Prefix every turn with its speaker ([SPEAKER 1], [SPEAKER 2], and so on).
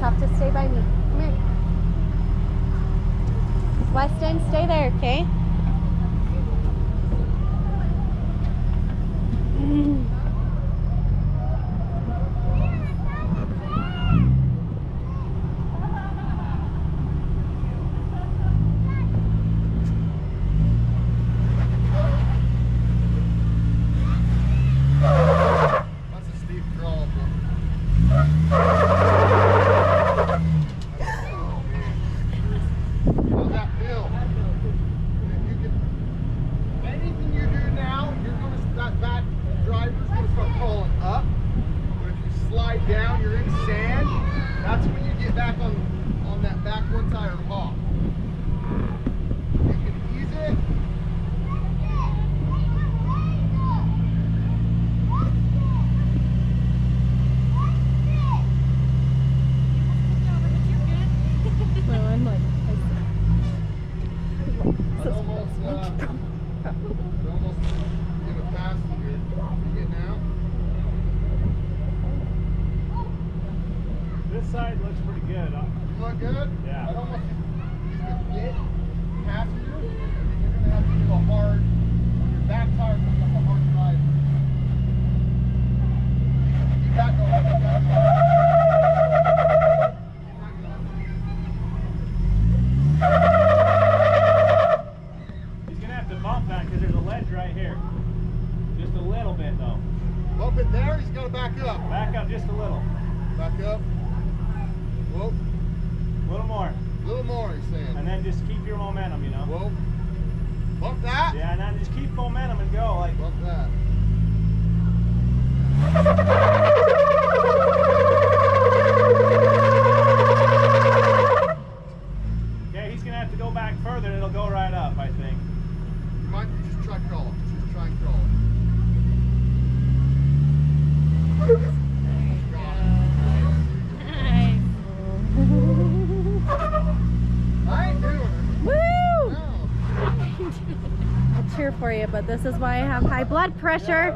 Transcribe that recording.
[SPEAKER 1] have to stay by me. Come here. Weston, stay there, okay?
[SPEAKER 2] Down, you're in sand. That's when you get back on that back one tire and pop. You can ease it.
[SPEAKER 1] No, I'm like,
[SPEAKER 2] I'd almost give a pass here. You getting out?
[SPEAKER 3] This side looks pretty good.
[SPEAKER 2] You look good?
[SPEAKER 3] Yeah.
[SPEAKER 2] I'd almost use the get passenger. You're going to have to do a hard, your back tire is like a hard drive. Keep that going. Keep that going.
[SPEAKER 3] He's going to have to bump that because there's a ledge right here. Just a little bit though.
[SPEAKER 2] Bump it there, he's got to back up.
[SPEAKER 3] Back up just a little.
[SPEAKER 2] Back up. Whoa.
[SPEAKER 3] A little more.
[SPEAKER 2] A little more, he's saying.
[SPEAKER 3] And then just keep your momentum, you know.
[SPEAKER 2] Whoa. Bump that.
[SPEAKER 3] Yeah, and then just keep momentum and go. Like.
[SPEAKER 2] Bump that.
[SPEAKER 3] Okay, he's going to have to go back further and it'll go right up, I think.
[SPEAKER 2] You might just try crawl it. Just try and crawl it. I ain't doing it.
[SPEAKER 1] woo!
[SPEAKER 2] No.
[SPEAKER 1] I'll cheer for you, but this is why I have high blood pressure.